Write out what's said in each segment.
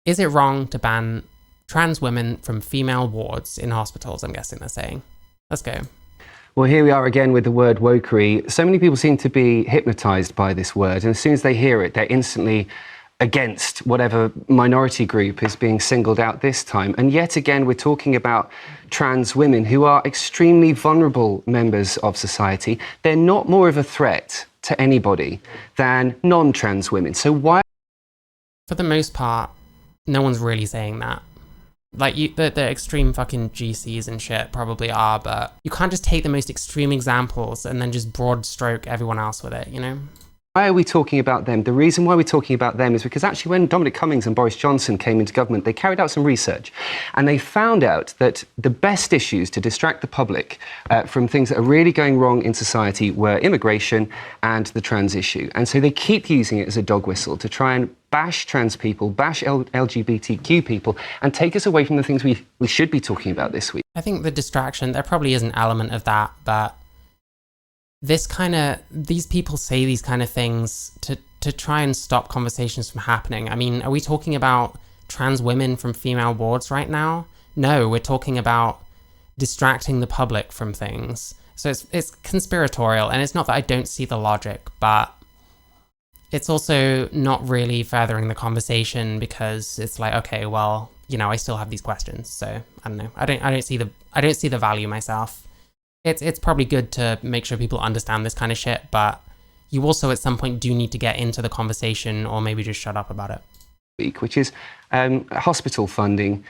Is it wrong to ban trans women from female wards in hospitals? I'm guessing they're saying. Let's go. Well, here we are again with the word wokery. So many people seem to be hypnotized by this word, and as soon as they hear it, they're instantly against whatever minority group is being singled out this time. And yet again, we're talking about trans women who are extremely vulnerable members of society. They're not more of a threat to anybody than non-trans women. So why? For the most part, no one's really saying that. Like, the extreme fucking GCs and shit probably are, but you can't just take the most extreme examples and then just broad stroke everyone else with it, you know? Why are we talking about them? The reason why we're talking about them is because actually when Dominic Cummings and Boris Johnson came into government, they carried out some research and they found out that the best issues to distract the public from things that are really going wrong in society were immigration and the trans issue. And so they keep using it as a dog whistle to try and bash trans people, bash LGBTQ people, and take us away from the things we should be talking about this week. I think the distraction, there probably is an element of that, but these people say these kind of things to try and stop conversations from happening. I mean, are we talking about trans women from female wards right now? No, we're talking about distracting the public from things. So it's conspiratorial, and it's not that I don't see the logic, but it's also not really furthering the conversation because it's like, okay, well, you know, I still have these questions, so I don't know. I don't see the value myself. It's probably good to make sure people understand this kind of shit, but you also at some point do need to get into the conversation or maybe just shut up about it. Which is hospital funding,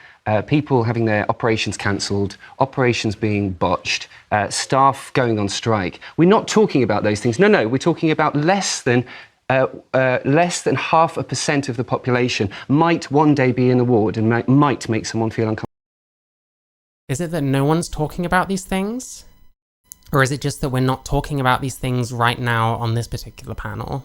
people having their operations cancelled, operations being botched, staff going on strike. We're not talking about those things. No, we're talking about less than 0.5% of the population might one day be in a ward and might make someone feel uncomfortable. Is it that no one's talking about these things? Or is it just that we're not talking about these things right now on this particular panel?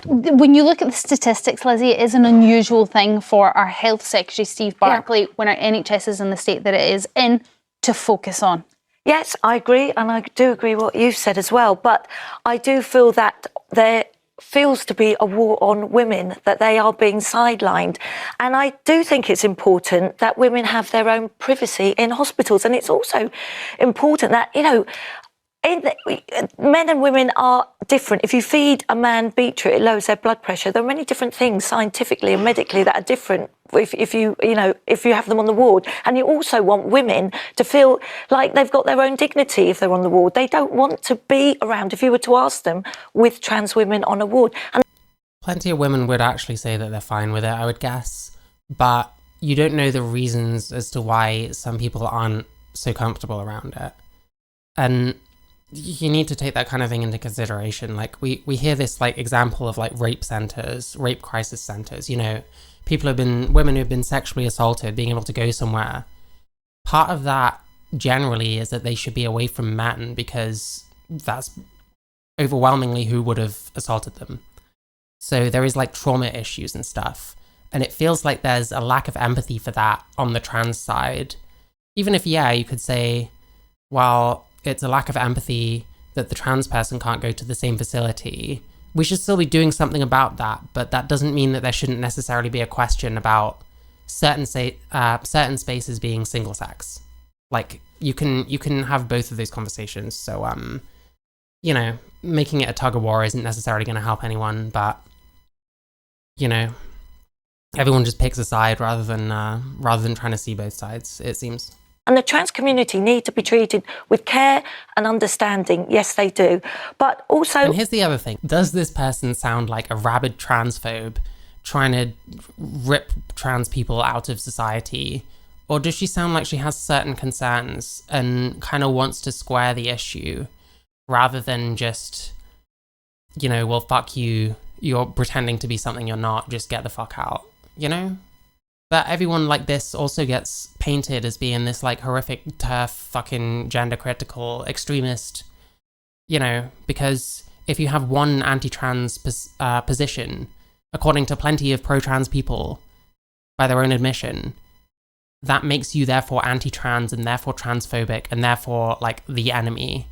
When you look at the statistics, Lizzie, it is an unusual thing for our Health Secretary, Steve Barclay, when our NHS is in the state that it is in, to focus on. Yes, I agree, and I do agree what you've said as well, but I do feel that there feels to be a war on women, that they are being sidelined. And I do think it's important that women have their own privacy in hospitals. And it's also important that, you know, men and women are different. If you feed a man beetroot, it lowers their blood pressure. There are many different things scientifically and medically that are different if you have them on the ward. And you also want women to feel like they've got their own dignity if they're on the ward. They don't want to be around, if you were to ask them, with trans women on a ward. And plenty of women would actually say that they're fine with it, I would guess. But you don't know the reasons as to why some people aren't so comfortable around it. And you need to take that kind of thing into consideration. Like, we hear this, like, example of, like, rape centers, rape crisis centers, you know, women who've been sexually assaulted, being able to go somewhere. Part of that, generally, is that they should be away from men because that's overwhelmingly who would have assaulted them. So there is, like, trauma issues and stuff. And it feels like there's a lack of empathy for that on the trans side. Even if, yeah, you could say, well, it's a lack of empathy that the trans person can't go to the same facility. We should still be doing something about that, but that doesn't mean that there shouldn't necessarily be a question about certain spaces being single sex. Like, you can have both of those conversations. So, you know, making it a tug of war isn't necessarily going to help anyone, but, you know, everyone just picks a side rather than trying to see both sides, it seems. And the trans community need to be treated with care and understanding. Yes, they do. But also... And here's the other thing. Does this person sound like a rabid transphobe trying to rip trans people out of society? Or does she sound like she has certain concerns and kind of wants to square the issue rather than just, you know, well, fuck you, you're pretending to be something you're not, just get the fuck out, you know? But everyone like this also gets painted as being this, like, horrific, turf, fucking gender-critical extremist, you know, because if you have one anti-trans position, according to plenty of pro-trans people, by their own admission, that makes you therefore anti-trans and therefore transphobic and therefore, like, the enemy.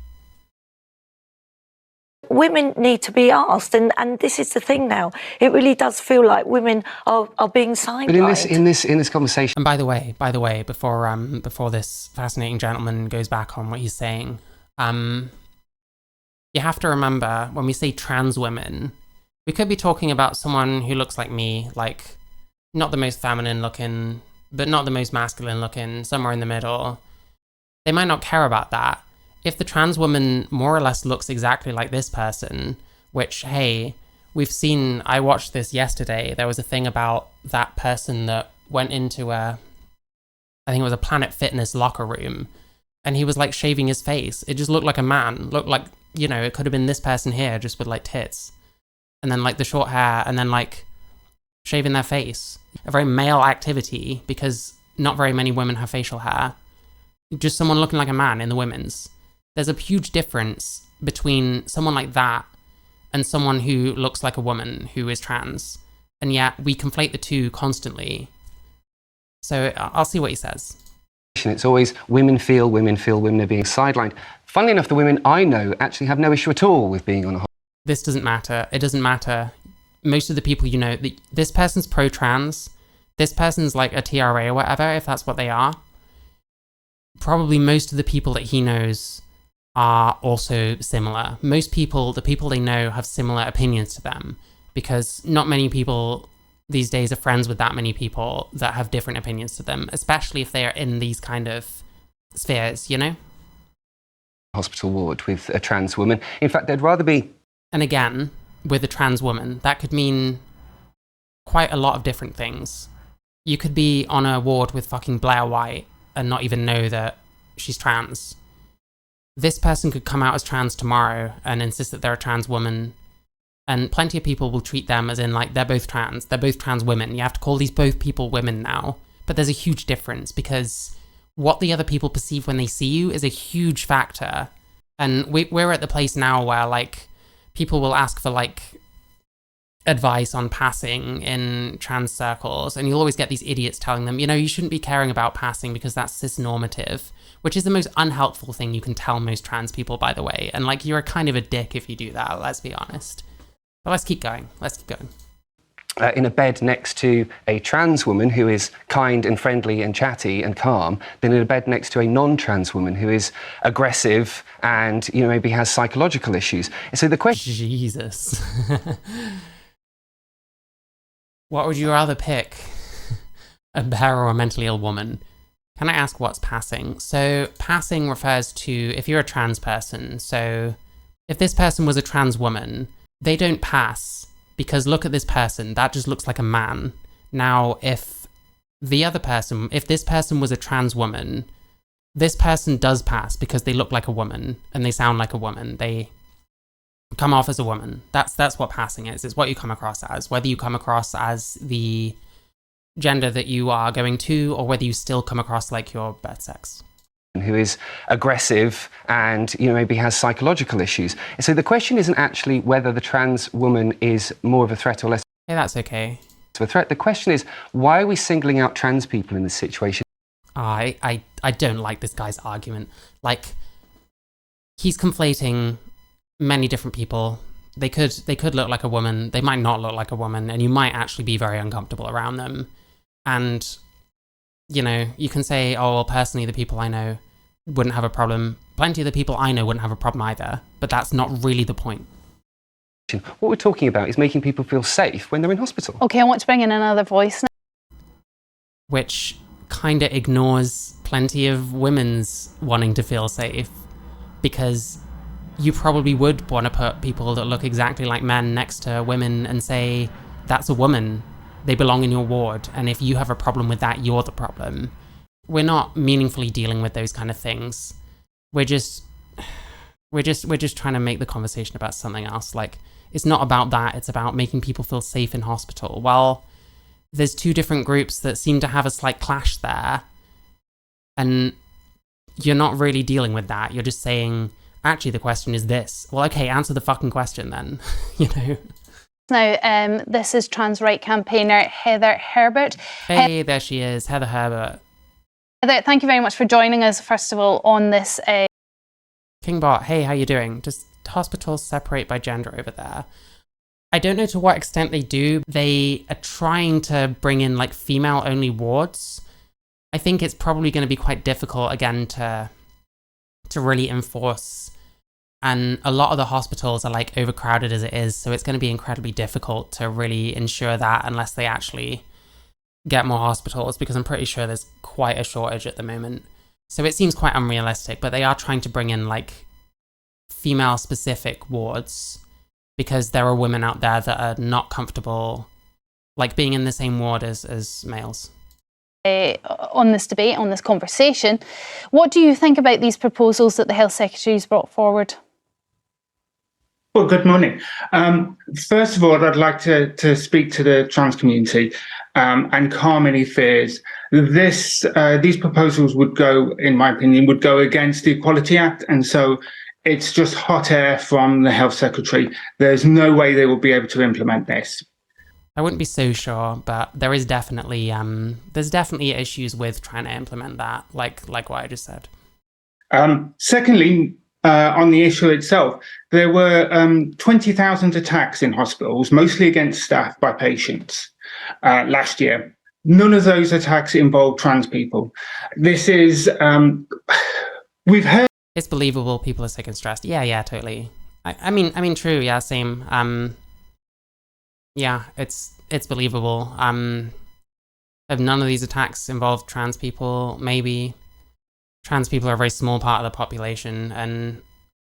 women need to be asked, and this is the thing now. It really does feel like women are being sidelined. But in this conversation, And by the way, before this fascinating gentleman goes back on what he's saying, you have to remember when we say trans women, we could be talking about someone who looks like me, like not the most feminine looking, but not the most masculine looking, somewhere in the middle. They might not care about that. If the trans woman more or less looks exactly like this person, which, hey, we've seen, I watched this yesterday, there was a thing about that person that went into I think it was a Planet Fitness locker room, and he was like shaving his face. It just looked like a man, looked like, you know, it could have been this person here just with like tits, and then like the short hair, and then like shaving their face. A very male activity, because not very many women have facial hair. Just someone looking like a man in the women's. There's a huge difference between someone like that and someone who looks like a woman who is trans. And yet we conflate the two constantly. So I'll see what he says. it's always women feel women are being sidelined. Funnily enough, the women I know actually have no issue at all with being on a This doesn't matter. It doesn't matter. Most of the people you know, this person's pro-trans, this person's like a TRA or whatever, if that's what they are. Probably most of the people that he knows are also similar. Most people, the people they know, have similar opinions to them, because not many people these days are friends with that many people that have different opinions to them, especially if they are in these kind of spheres, you know? hospital ward with a trans woman. In fact, they'd rather be... And again, with a trans woman, that could mean quite a lot of different things. You could be on a ward with fucking Blair White and not even know that she's trans. This person could come out as trans tomorrow and insist that they're a trans woman, and plenty of people will treat them as in like they're both trans women. You have to call these both people women now. But there's a huge difference, because what the other people perceive when they see you is a huge factor. And we're at the place now where like people will ask for like advice on passing in trans circles, and you'll always get these idiots telling them, you know, you shouldn't be caring about passing because that's cisnormative, which is the most unhelpful thing you can tell most trans people, by the way. And like, you're a kind of a dick if you do that, let's be honest. But let's keep going. in a bed next to a trans woman who is kind and friendly and chatty and calm than in a bed next to a non-trans woman who is aggressive and, you know, maybe has psychological issues. So the question... Jesus. What would you rather pick? A bear or a mentally ill woman? Can I ask what's passing? So passing refers to if you're a trans person. So if this person was a trans woman, they don't pass because look at this person, that just looks like a man. Now, if this person was a trans woman, this person does pass because they look like a woman and they sound like a woman. They come off as a woman. That's what passing is. It's what you come across as, whether you come across as the gender that you are going to, or whether you still come across like your birth sex. Who is aggressive and, you know, maybe has psychological issues. So the question isn't actually whether the trans woman is more of a threat or less Hey, that's okay. of a threat. The question is, why are we singling out trans people in this situation? I don't like this guy's argument. Like, he's conflating many different people. They could look like a woman, they might not look like a woman, and you might actually be very uncomfortable around them. And, you know, you can say, oh, well, personally, the people I know wouldn't have a problem. Plenty of the people I know wouldn't have a problem either, but that's not really the point. What we're talking about is making people feel safe when they're in hospital. Okay, I want to bring in another voice now. Which kind of ignores plenty of women's wanting to feel safe, because you probably would want to put people that look exactly like men next to women and say, that's a woman, they belong in your ward, and if you have a problem with that, you're the problem. We're not meaningfully dealing with those kind of things. We're just trying to make the conversation about something else. Like, it's not about that, it's about making people feel safe in hospital. Well, there's two different groups that seem to have a slight clash there, and you're not really dealing with that. You're just saying, actually, the question is this. Well, okay, answer the fucking question then, you know? Now, this is trans right campaigner Heather Herbert. Hey, there she is, Heather Herbert. Heather, thank you very much for joining us, first of all, on this. Kingbot, hey, how you doing? Just hospitals separate by gender over there. I don't know to what extent they do. They are trying to bring in like female-only wards. I think it's probably going to be quite difficult again to really enforce. And a lot of the hospitals are like overcrowded as it is, so it's going to be incredibly difficult to really ensure that unless they actually get more hospitals, because I'm pretty sure there's quite a shortage at the moment. So it seems quite unrealistic, but they are trying to bring in like female-specific wards, because there are women out there that are not comfortable like being in the same ward as males. On this debate, on this conversation, what do you think about these proposals that the Health Secretary's brought forward? Well, good morning. First of all, I'd like to speak to the trans community and calm any fears. These proposals would go, in my opinion, would go against the Equality Act, and so it's just hot air from the Health Secretary. There's no way they will be able to implement this. I wouldn't be so sure, but there is definitely issues with trying to implement that, like what I just said. Secondly, on the issue itself, there were 20,000 attacks in hospitals, mostly against staff by patients last year. None of those attacks involved trans people. This is, we've heard. It's believable people are sick and stressed. Yeah, totally. I mean, true. Yeah, same. Yeah, it's believable. Have none of these attacks involved trans people? Maybe. Trans people are a very small part of the population, and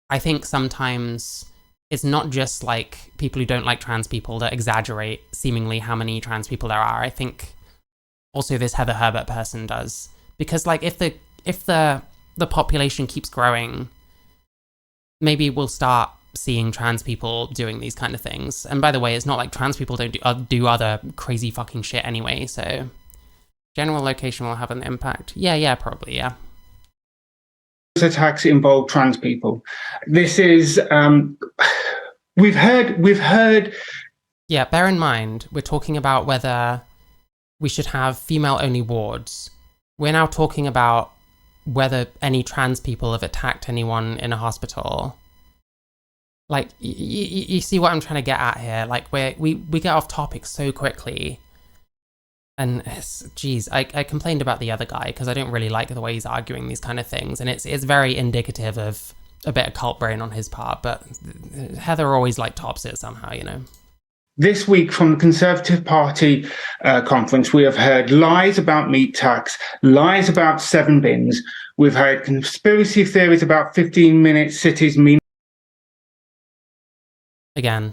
I think sometimes it's not just like people who don't like trans people that exaggerate seemingly how many trans people there are. I think also this Heather Herbert person does, because like if the population keeps growing, maybe we'll start seeing trans people doing these kind of things. And by the way, it's not like trans people don't do other crazy fucking shit anyway, so general location will have an impact. Yeah, probably, yeah. Attacks involve trans people. This is, we've heard. Yeah, bear in mind, we're talking about whether we should have female-only wards. We're now talking about whether any trans people have attacked anyone in a hospital. Like, you see what I'm trying to get at here? Like, we get off topic so quickly. And, geez, I complained about the other guy because I don't really like the way he's arguing these kind of things. And it's very indicative of a bit of cult brain on his part. But Heather always, like, tops it somehow, you know? This week from the Conservative Party conference, we have heard lies about meat tax, lies about 7 bins. We've heard conspiracy theories about 15-minute cities mean. Again,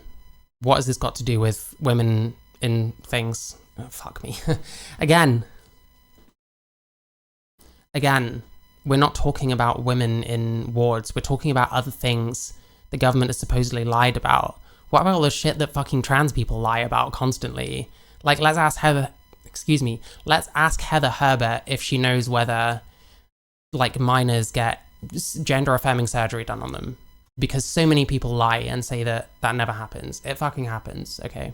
what has this got to do with women in things? Oh, fuck me. Again, we're not talking about women in wards. We're talking about other things the government has supposedly lied about. What about all the shit that fucking trans people lie about constantly? Like, let's ask Heather Herbert if she knows whether, like, minors get gender-affirming surgery done on them. Because so many people lie and say that never happens. It fucking happens, okay?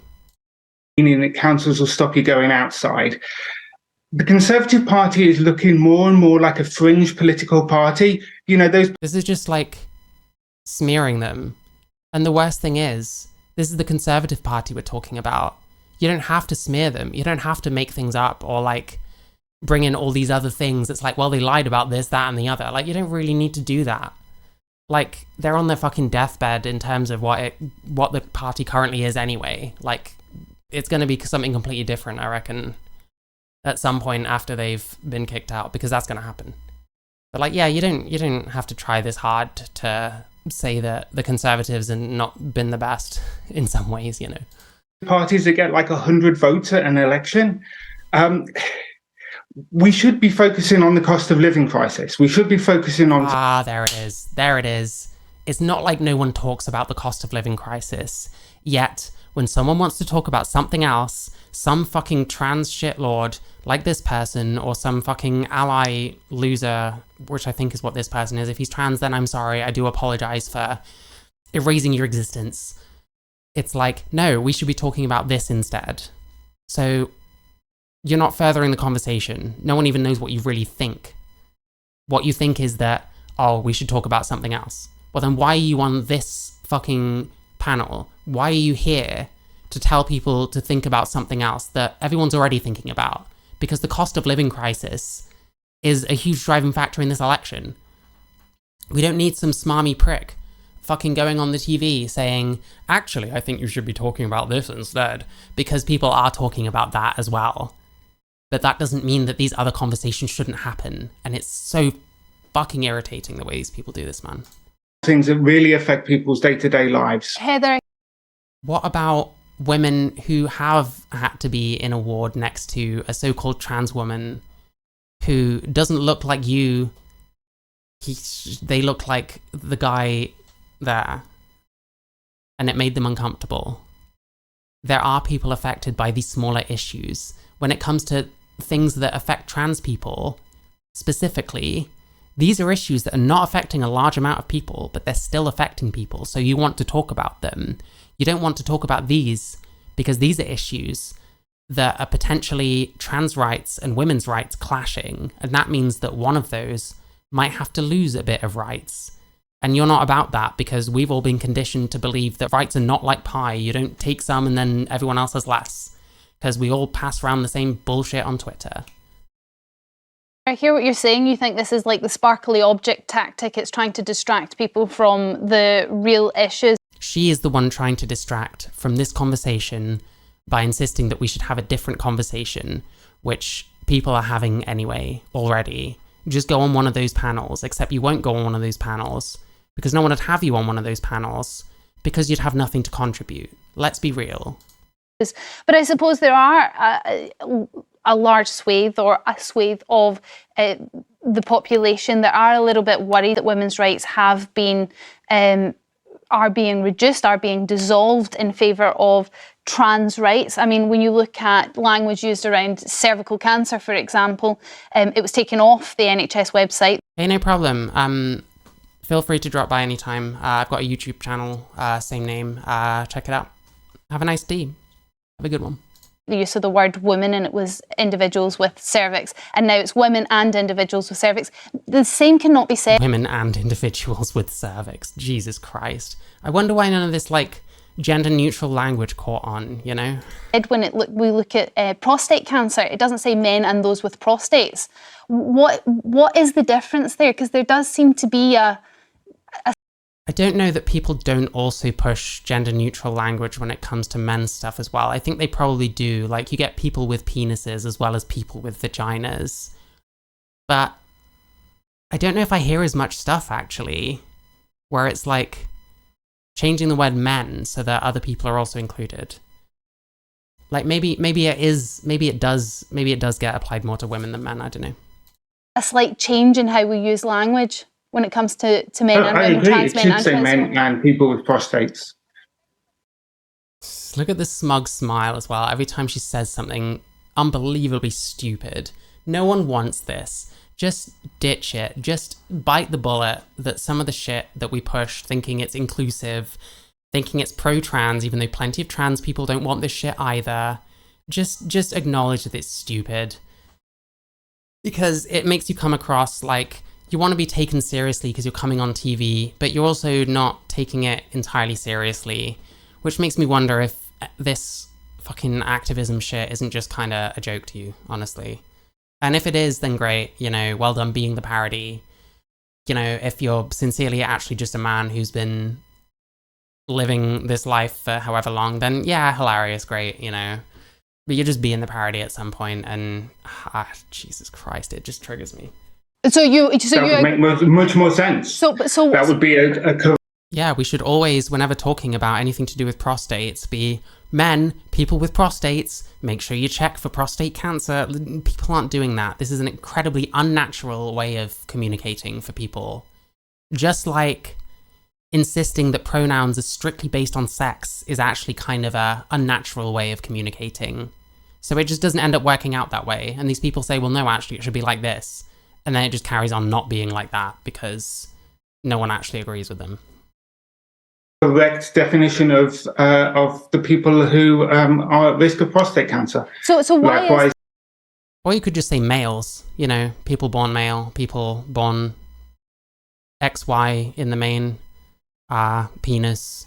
Meaning that councils will stop you going outside. The Conservative Party is looking more and more like a fringe political party. You know, this is just like smearing them. And the worst thing is, this is the Conservative Party we're talking about. You don't have to smear them. You don't have to make things up or like bring in all these other things. It's like, well, they lied about this, that, and the other. Like, you don't really need to do that. Like, they're on their fucking deathbed in terms of what the party currently is anyway. Like, it's going to be something completely different, I reckon, at some point after they've been kicked out, because that's going to happen. But like, yeah, you don't have to try this hard to say that the Conservatives have not been the best in some ways, you know. Parties that get like 100 votes at an election. We should be focusing on the cost of living crisis. We should be focusing on... there it is. There it is. It's not like no one talks about the cost of living crisis. Yet, when someone wants to talk about something else, some fucking trans shitlord like this person, or some fucking ally loser, which I think is what this person is. If he's trans, then I'm sorry. I do apologize for erasing your existence. It's like, no, we should be talking about this instead. So... you're not furthering the conversation. No one even knows what you really think. What you think is that, oh, we should talk about something else. Well, then why are you on this fucking panel? Why are you here to tell people to think about something else that everyone's already thinking about? Because the cost of living crisis is a huge driving factor in this election. We don't need some smarmy prick fucking going on the TV saying, actually, I think you should be talking about this instead, because people are talking about that as well. But that doesn't mean that these other conversations shouldn't happen. And it's so fucking irritating the way these people do this, man. Things that really affect people's day-to-day lives. Heather. What about women who have had to be in a ward next to a so-called trans woman who doesn't look like you? They look like the guy there, and it made them uncomfortable. There are people affected by these smaller issues. When it comes to things that affect trans people specifically, these are issues that are not affecting a large amount of people, but they're still affecting people, so you want to talk about them. You don't want to talk about these because these are issues that are potentially trans rights and women's rights clashing, and that means that one of those might have to lose a bit of rights. And you're not about that because we've all been conditioned to believe that rights are not like pie. You don't take some and then everyone else has less, because we all pass around the same bullshit on Twitter. I hear what you're saying. You think this is like the sparkly object tactic. It's trying to distract people from the real issues. She is the one trying to distract from this conversation by insisting that we should have a different conversation, which people are having anyway already. Just go on one of those panels, except you won't go on one of those panels because no one would have you on one of those panels because you'd have nothing to contribute. Let's be real. But I suppose there are a large swathe or a swathe of the population that are a little bit worried that women's rights have been are being reduced, are being dissolved in favour of trans rights. I mean, when you look at language used around cervical cancer, for example, it was taken off the NHS website. Hey, no problem. Feel free to drop by anytime. I've got a YouTube channel, same name. Check it out. Have a nice day. Have a good one. The use of the word women, and it was individuals with cervix, and now it's women and individuals with cervix. The same cannot be said. Women and individuals with cervix. Jesus Christ. I wonder why none of this, like, gender-neutral language caught on, you know? When we look at prostate cancer, it doesn't say men and those with prostates. What is the difference there? Because there does seem to be I don't know that people don't also push gender-neutral language when it comes to men's stuff as well. I think they probably do. Like, you get people with penises as well as people with vaginas. But I don't know if I hear as much stuff, actually, where it's like changing the word men so that other people are also included. Like, maybe it does get applied more to women than men. I don't know. a slight change in how we use language when it comes to men and women, trans men and trans women. It should say men and people with prostates. Look at the smug smile as well. Every time she says something unbelievably stupid. No one wants this. Just ditch it. Just bite the bullet that some of the shit that we push, thinking it's inclusive, thinking it's pro-trans, even though plenty of trans people don't want this shit either. Just acknowledge that it's stupid. Because it makes you come across like you want to be taken seriously because you're coming on TV, but you're also not taking it entirely seriously, which makes me wonder if this fucking activism shit isn't just kind of a joke to you, honestly. And if it is, then great, you know, well done being the parody. You know, if you're sincerely actually just a man who's been living this life for however long, then yeah, hilarious, great, you know. But you're just being the parody at some point, and Jesus Christ, it just triggers me. So that would make much more sense. So that would be a yeah, we should always, whenever talking about anything to do with prostates, be men, people with prostates, make sure you check for prostate cancer. People aren't doing that. This is an incredibly unnatural way of communicating for people. Just like insisting that pronouns are strictly based on sex is actually kind of a unnatural way of communicating. So it just doesn't end up working out that way. And these people say, well, no, actually, it should be like this. And then it just carries on not being like that because no one actually agrees with them. Correct definition of the people who are at risk of prostate cancer. So why Likewise, Or you could just say males, you know, people born male, people born XY in the main. penis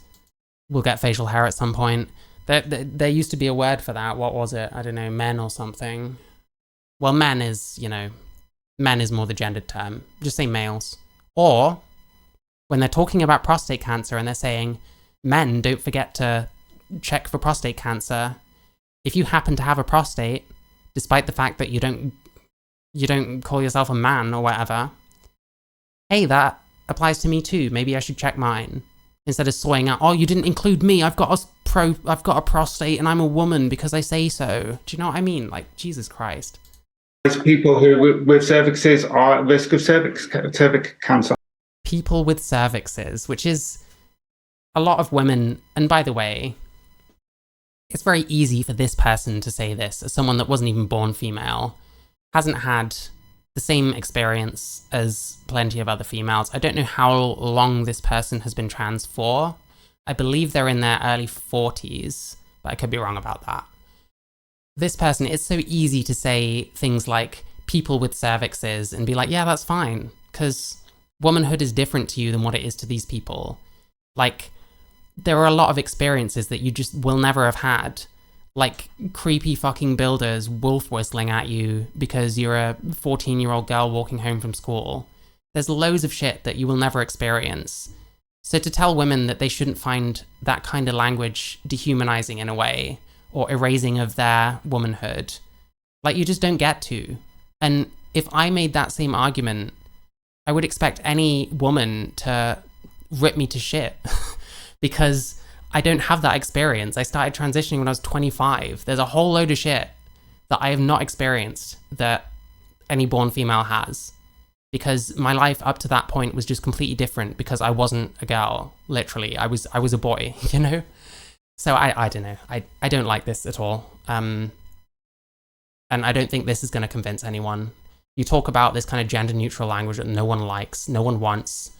will get facial hair at some point. There used to be a word for that. What was it? I don't know, men or something. Well, men is more the gendered term. Just say males. Or when they're talking about prostate cancer and they're saying, men, don't forget to check for prostate cancer. If you happen to have a prostate, despite the fact that you don't call yourself a man or whatever, hey, that applies to me too. Maybe I should check mine. Instead of soying out, oh, you didn't include me. I've got a prostate and I'm a woman because I say so. Do you know what I mean? Like, Jesus Christ. People who with cervixes are at risk of cervix cancer. People with cervixes, which is a lot of women. And by the way, it's very easy for this person to say this as someone that wasn't even born female, hasn't had the same experience as plenty of other females. I don't know how long this person has been trans for. I believe they're in their early 40s, but I could be wrong about that. This person, it's so easy to say things like people with cervixes and be like, yeah, that's fine, because womanhood is different to you than what it is to these people. Like, there are a lot of experiences that you just will never have had. Like creepy fucking builders wolf whistling at you because you're a 14-year-old girl walking home from school. There's loads of shit that you will never experience. So to tell women that they shouldn't find that kind of language dehumanizing in a way, or erasing of their womanhood, like, you just don't get to. And if I made that same argument, I would expect any woman to rip me to shit because I don't have that experience. I started transitioning when I was 25. There's a whole load of shit that I have not experienced that any born female has, because my life up to that point was just completely different because I wasn't a girl. Literally, I was a boy, you know? So I don't know. I don't like this at all. And I don't think this is going to convince anyone. You talk about this kind of gender neutral language that no one likes, no one wants.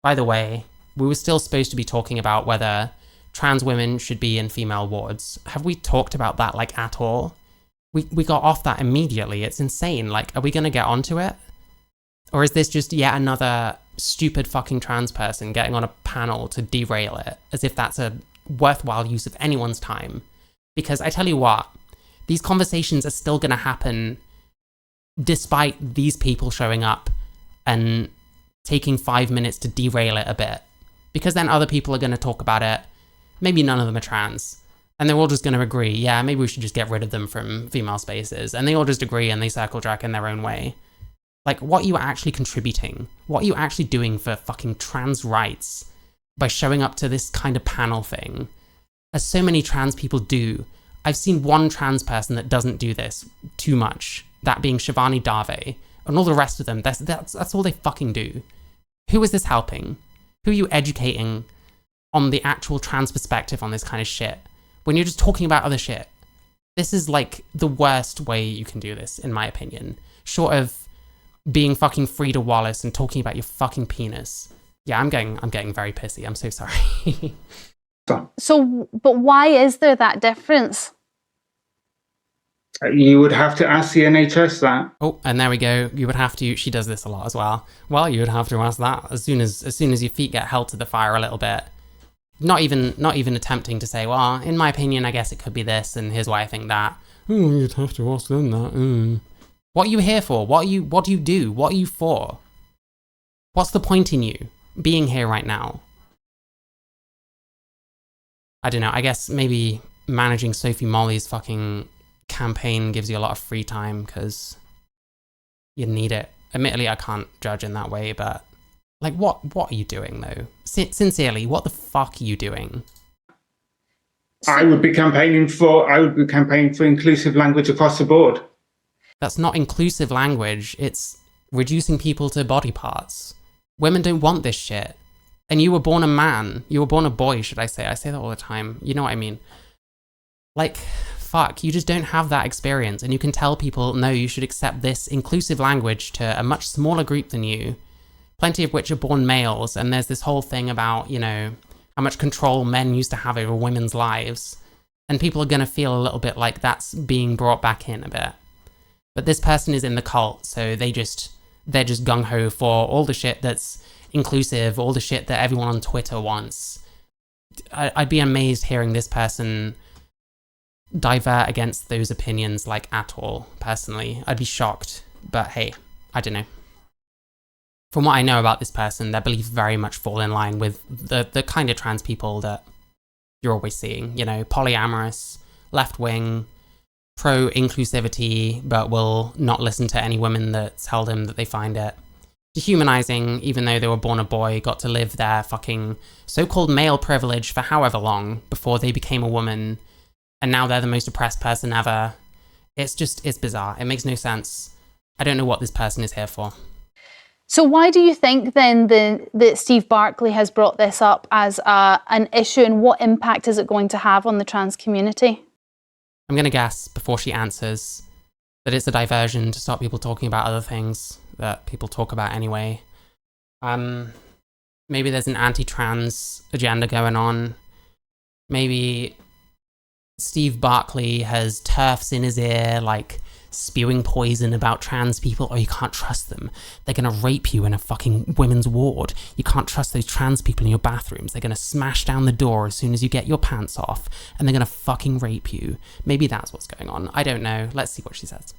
By the way, we were still supposed to be talking about whether trans women should be in female wards. Have we talked about that, like, at all? We got off that immediately. It's insane. Like, are we going to get onto it? Or is this just yet another stupid fucking trans person getting on a panel to derail it, as if that's a worthwhile use of anyone's time? Because I tell you what, these conversations are still going to happen despite these people showing up and taking 5 minutes to derail it a bit. Because then other people are going to talk about it. Maybe none of them are trans. And they're all just going to agree, yeah, maybe we should just get rid of them from female spaces. And they all just agree and they circle jerk in their own way. Like, what are you actually contributing? What are you actually doing for fucking trans rights by showing up to this kind of panel thing? As so many trans people do. I've seen one trans person that doesn't do this too much. That being Shivani Dave. And all the rest of them, that's all they fucking do. Who is this helping? Who are you educating on the actual trans perspective on this kind of shit when you're just talking about other shit? This is like the worst way you can do this, in my opinion. Short of being fucking Frida Wallace and talking about your fucking penis. Yeah, I'm getting very pissy. I'm so sorry. So, but why is there that difference? You would have to ask the NHS that. Oh, and there we go. You would have to. She does this a lot as well. Well, you would have to ask that as soon as your feet get held to the fire a little bit. Not even attempting to say, well, in my opinion, I guess it could be this, and here's why I think that. Oh, you'd have to ask them that. What are you here for? What do you do? What are you for? What's the point in you being here right now? I don't know. I guess maybe managing Sophie Molly's fucking campaign gives you a lot of free time because you need it. Admittedly, I can't judge in that way, but like, what are you doing though? Sincerely, what the fuck are you doing? I would be campaigning for inclusive language across the board. That's not inclusive language. It's reducing people to body parts. Women don't want this shit. And you were born a man. You were born a boy, should I say. I say that all the time. You know what I mean? Like, fuck, you just don't have that experience. And you can tell people, no, you should accept this inclusive language to a much smaller group than you, plenty of which are born males. And there's this whole thing about, you know, how much control men used to have over women's lives. And people are going to feel a little bit like that's being brought back in a bit. But this person is in the cult, so they're just gung-ho for all the shit that's inclusive, all the shit that everyone on Twitter wants. I'd be amazed hearing this person divert against those opinions like at all, personally. I'd be shocked, but hey, I don't know. From what I know about this person, their beliefs very much fall in line with the kind of trans people that you're always seeing, you know, polyamorous, left-wing, pro-inclusivity, but will not listen to any women that tell them that they find it dehumanizing, even though they were born a boy, got to live their fucking so-called male privilege for however long before they became a woman, and now they're the most oppressed person ever. It's bizarre. It makes no sense. I don't know what this person is here for. So why do you think then that Steve Barclay has brought this up as an issue, and what impact is it going to have on the trans community? I'm going to guess, before she answers, that it's a diversion to stop people talking about other things that people talk about anyway. Maybe there's an anti-trans agenda going on. Maybe Steve Barclay has turfs in his ear, like spewing poison about trans people. Oh, you can't trust them. They're gonna rape you in a fucking women's ward. You can't trust those trans people in your bathrooms. They're gonna smash down the door as soon as you get your pants off, and they're gonna fucking rape you. Maybe that's what's going on. I don't know. Let's see what she says.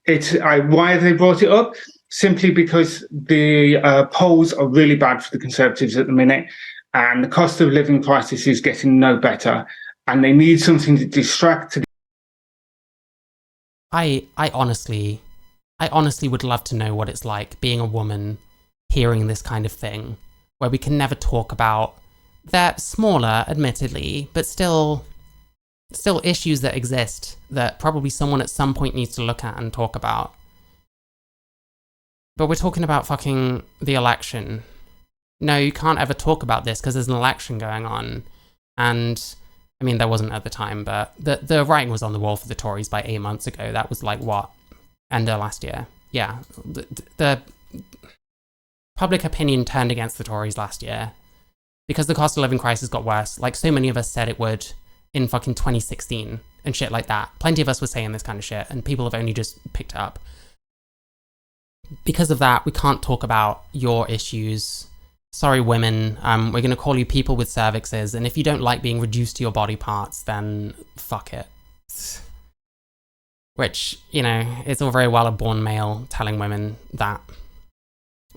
Why have they brought it up? Simply because the polls are really bad for the Conservatives at the minute, and the cost of living crisis is getting no better, and they need something to distract. I honestly would love to know what it's like being a woman, hearing this kind of thing, where we can never talk about. They're smaller, admittedly, but still issues that exist that probably someone at some point needs to look at and talk about. But we're talking about fucking the election. No, you can't ever talk about this because there's an election going on. And, I mean, there wasn't at the time, but the writing was on the wall for the Tories by 8 months ago. That was like, what? End of last year. Yeah. The public opinion turned against the Tories last year because the cost of living crisis got worse, like so many of us said it would in fucking 2016 and shit like that. Plenty of us were saying this kind of shit, and people have only just picked it up. Because of that, we can't talk about your issues. Sorry, women. We're going to call you people with cervixes, and if you don't like being reduced to your body parts, then fuck it. Which, you know, it's all very well a born male telling women that.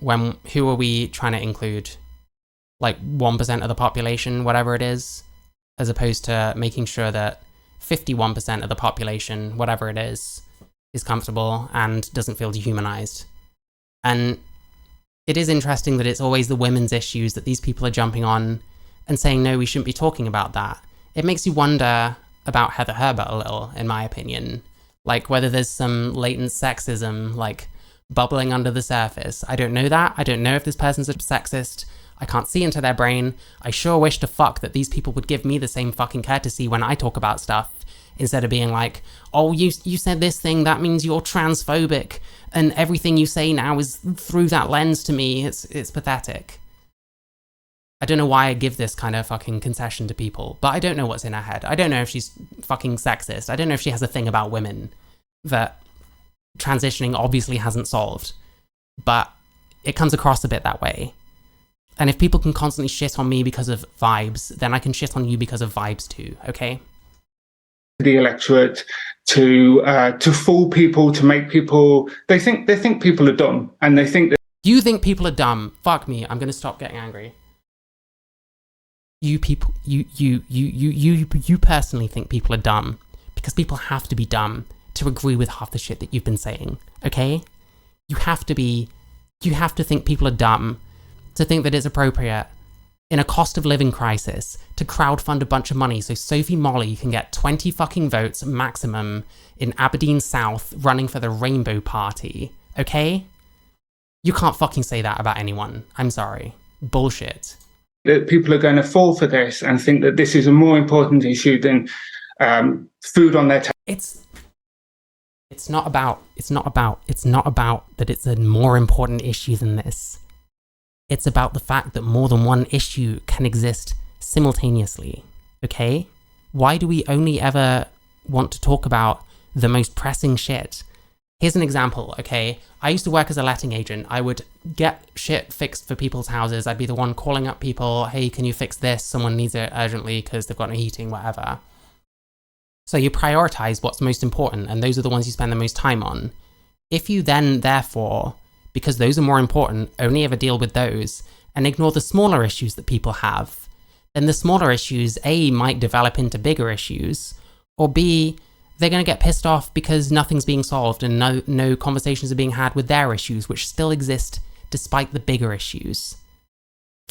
Who are we trying to include? Like 1% of the population, whatever it is, as opposed to making sure that 51% of the population, whatever it is comfortable and doesn't feel dehumanized. And it is interesting that it's always the women's issues that these people are jumping on and saying, no, we shouldn't be talking about that. It makes you wonder about Heather Herbert a little, in my opinion. Like whether there's some latent sexism, like bubbling under the surface. I don't know that. I don't know if this person's a sexist. I can't see into their brain. I sure wish to fuck that these people would give me the same fucking courtesy when I talk about stuff, instead of being like, oh, you said this thing, that means you're transphobic, and everything you say now is through that lens to me. It's pathetic. I don't know why I give this kind of fucking concession to people, but I don't know what's in her head. I don't know if she's fucking sexist. I don't know if she has a thing about women that transitioning obviously hasn't solved, but it comes across a bit that way. And if people can constantly shit on me because of vibes, then I can shit on you because of vibes too, okay? The electorate to fool people, to make people they think people are dumb, and they think that you think people are dumb. Fuck me, I'm gonna stop getting angry. You people, you personally think people are dumb because people have to be dumb to agree with half the shit that you've been saying, okay? You have to think people are dumb to think that it's appropriate in a cost of living crisis to crowdfund a bunch of money so Sophie Molly can get 20 fucking votes maximum in Aberdeen South running for the Rainbow Party, okay? You can't fucking say that about anyone. I'm sorry. Bullshit. that people are going to fall for this and think that this is a more important issue than food on their table. It's not about that it's a more important issue than this. It's about the fact that more than one issue can exist simultaneously, okay? Why do we only ever want to talk about the most pressing shit Here's an example, okay? I used to work as a letting agent. I would get shit fixed for people's houses. I'd be the one calling up people, hey, can you fix this? Someone needs it urgently because they've got no heating, whatever. So you prioritize what's most important, and those are the ones you spend the most time on. If you then, therefore, because those are more important, only ever deal with those, and ignore the smaller issues that people have, then the smaller issues, A, might develop into bigger issues, or B, they're going to get pissed off because nothing's being solved and no conversations are being had with their issues, which still exist despite the bigger issues.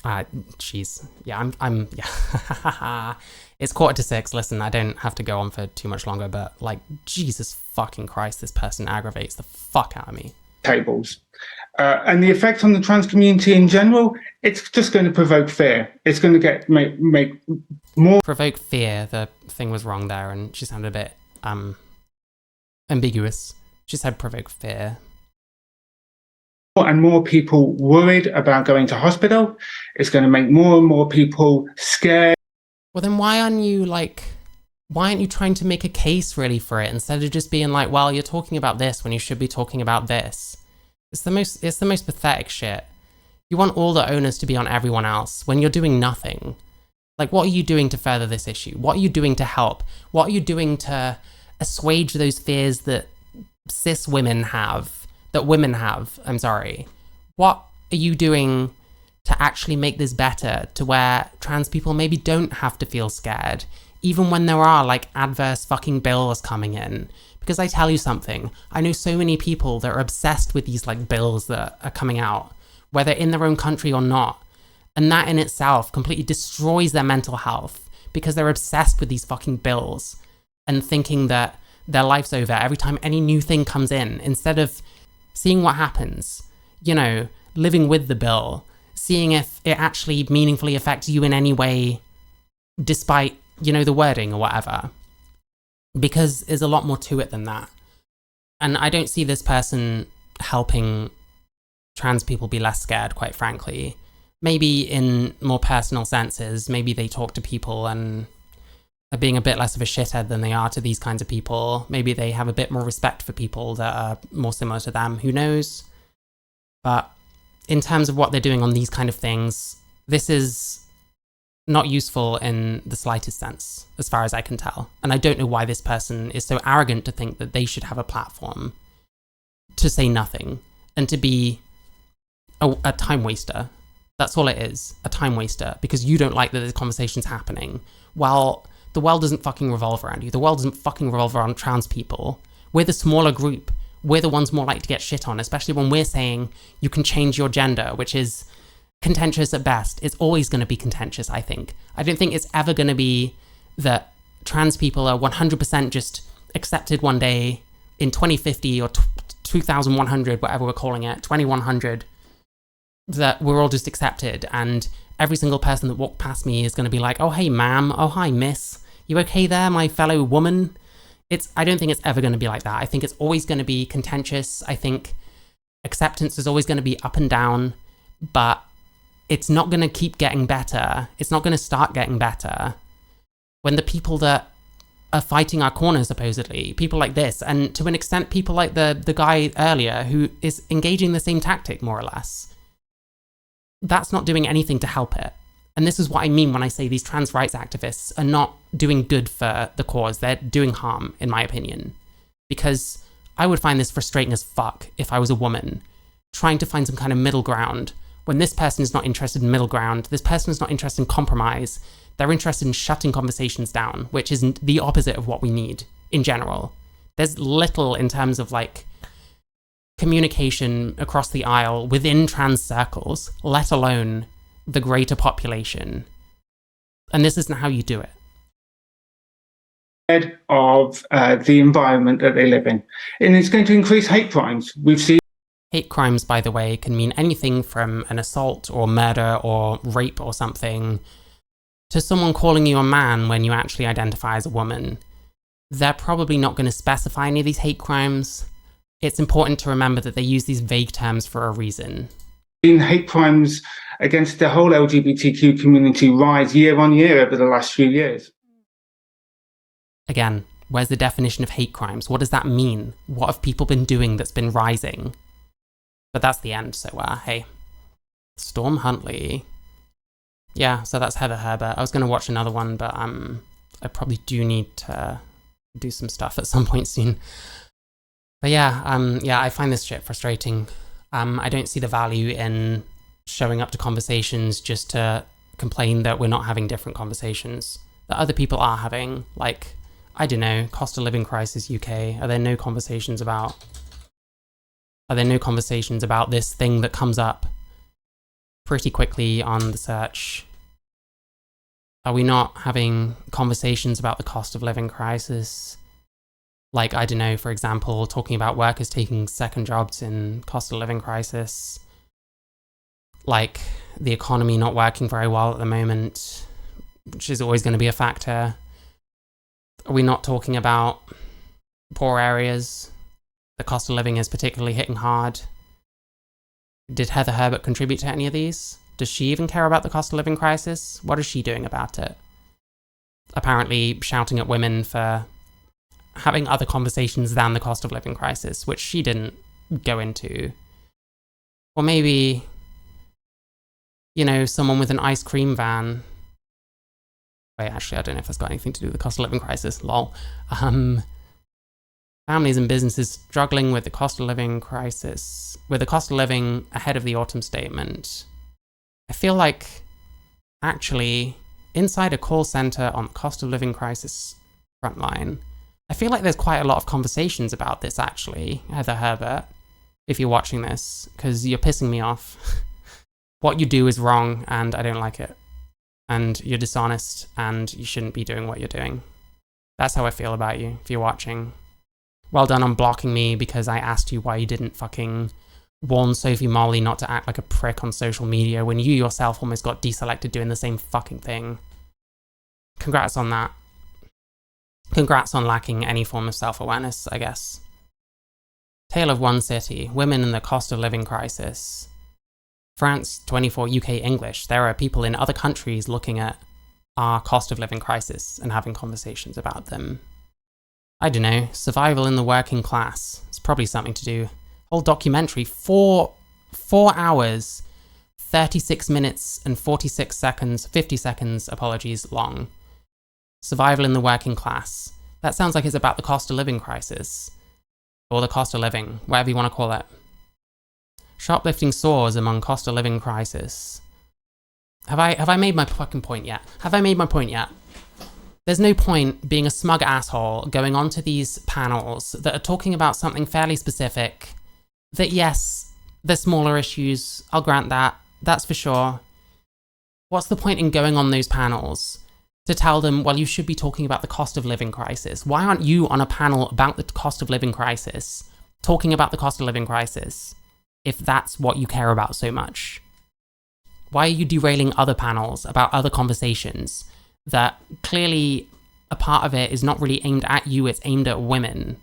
Jeez. Yeah, yeah. It's 5:45. Listen, I don't have to go on for too much longer, but like, Jesus fucking Christ, this person aggravates the fuck out of me. Tables. And the effect on the trans community in general, it's just going to provoke fear. It's going to make more... Provoke fear, the thing was wrong there, and she sounded a bit ambiguous. She said provoke fear. And more people worried about going to hospital. It's going to make more and more people scared. Well, then why aren't you trying to make a case really for it instead of just being like, well, you're talking about this when you should be talking about this? It's the most pathetic shit. You want all the onus to be on everyone else when you're doing nothing. Like, what are you doing to further this issue? What are you doing to help? What are you doing to assuage those fears that cis women have, that women have? I'm sorry. What are you doing to actually make this better, to where trans people maybe don't have to feel scared, even when there are like adverse fucking bills coming in? Because I tell you something, I know so many people that are obsessed with these like bills that are coming out, whether in their own country or not. And that in itself completely destroys their mental health because they're obsessed with these fucking bills and thinking that their life's over every time any new thing comes in, instead of seeing what happens, you know, living with the bill, seeing if it actually meaningfully affects you in any way, despite, you know, the wording or whatever. Because there's a lot more to it than that. And I don't see this person helping trans people be less scared, quite frankly. Maybe in more personal senses, maybe they talk to people and are being a bit less of a shithead than they are to these kinds of people. Maybe they have a bit more respect for people that are more similar to them, who knows? But in terms of what they're doing on these kind of things, this is not useful in the slightest sense, as far as I can tell. And I don't know why this person is so arrogant to think that they should have a platform to say nothing and to be a time waster. That's all it is, a time waster, because you don't like that this conversation's happening. Well, the world doesn't fucking revolve around you. The world doesn't fucking revolve around trans people. We're the smaller group. We're the ones more likely to get shit on, especially when we're saying you can change your gender, which is contentious at best. It's always going to be contentious, I think. I don't think it's ever going to be that trans people are 100% just accepted one day in 2050 or 2100, whatever we're calling it, 2100, that we're all just accepted and every single person that walked past me is going to be like, oh, hey, ma'am. Oh, hi, miss. You okay there, my fellow woman? I don't think it's ever going to be like that. I think it's always going to be contentious. I think acceptance is always going to be up and down, but it's not going to keep getting better. It's not going to start getting better when the people that are fighting our corner, supposedly, people like this, and to an extent, people like the guy earlier who is engaging the same tactic, more or less, that's not doing anything to help it. And this is what I mean when I say these trans rights activists are not doing good for the cause. They're doing harm, in my opinion. Because I would find this frustrating as fuck if I was a woman trying to find some kind of middle ground when this person is not interested in middle ground. This person is not interested in compromise. They're interested in shutting conversations down, which is the opposite of what we need in general. There's little in terms of like communication across the aisle within trans circles, let alone the greater population. And this isn't how you do it. Of the environment that they live in. And it's going to increase hate crimes. We've seen hate crimes, by the way, can mean anything from an assault or murder or rape or something to someone calling you a man when you actually identify as a woman. They're probably not going to specify any of these hate crimes. It's important to remember that they use these vague terms for a reason. Hate crimes against the whole LGBTQ community rise year on year over the last few years. Again, Where's the definition of hate crimes? What does that mean? What have people been doing that's been rising? But that's the end, so hey. Storm Huntley. Yeah, so that's Heather Herbert. I was going to watch another one, but I probably do need to do some stuff at some point soon. But yeah, I find this shit frustrating. I don't see the value in showing up to conversations just to complain that we're not having different conversations that other people are having. Like, I don't know, cost of living crisis UK. Are there no conversations about this thing that comes up pretty quickly on the search? Are we not having conversations about the cost of living crisis? Like, I don't know, for example, talking about workers taking second jobs in cost of living crisis. Like, the economy not working very well at the moment, which is always going to be a factor. Are we not talking about poor areas? The cost of living is particularly hitting hard. Did Heather Herbert contribute to any of these? Does she even care about the cost of living crisis? What is she doing about it? Apparently shouting at women for having other conversations than the cost of living crisis, which she didn't go into. Or maybe, you know, someone with an ice cream van. Wait, actually, I don't know if that's got anything to do with the cost of living crisis. Lol. Families and businesses struggling with the cost of living crisis, with the cost of living ahead of the autumn statement. I feel like, actually, inside a call center on the cost of living crisis frontline, I feel like there's quite a lot of conversations about this, actually, Heather Herbert, if you're watching this, because you're pissing me off. What you do is wrong, and I don't like it. And you're dishonest, and you shouldn't be doing what you're doing. That's how I feel about you, if you're watching. Well done on blocking me because I asked you why you didn't fucking warn Sophie Molly not to act like a prick on social media when you yourself almost got deselected doing the same fucking thing. Congrats on that. Congrats on lacking any form of self-awareness, I guess. Tale of One City, Women and the Cost of Living Crisis. France 24 UK English. There are people in other countries looking at our cost of living crisis and having conversations about them. I don't know, survival in the working class. It's probably something to do. Whole documentary, 4 hours, 36 minutes and 50 seconds, apologies, long. Survival in the working class. That sounds like it's about the cost of living crisis. Or the cost of living, whatever you want to call it. Shoplifting soars among cost of living crisis. Have I made my fucking point yet? Have I made my point yet? There's no point being a smug asshole going onto these panels that are talking about something fairly specific. That yes, they're smaller issues, I'll grant that, that's for sure. What's the point in going on those panels to tell them, well, you should be talking about the cost of living crisis? Why aren't you on a panel about the cost of living crisis, talking about the cost of living crisis, if that's what you care about so much? Why are you derailing other panels about other conversations that clearly a part of it is not really aimed at you, it's aimed at women?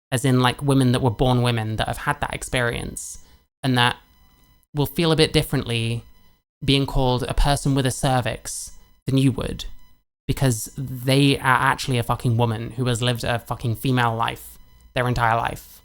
As in, like, women that were born women that have had that experience and that will feel a bit differently being called a person with a cervix than you would, because they are actually a fucking woman who has lived a fucking female life their entire life.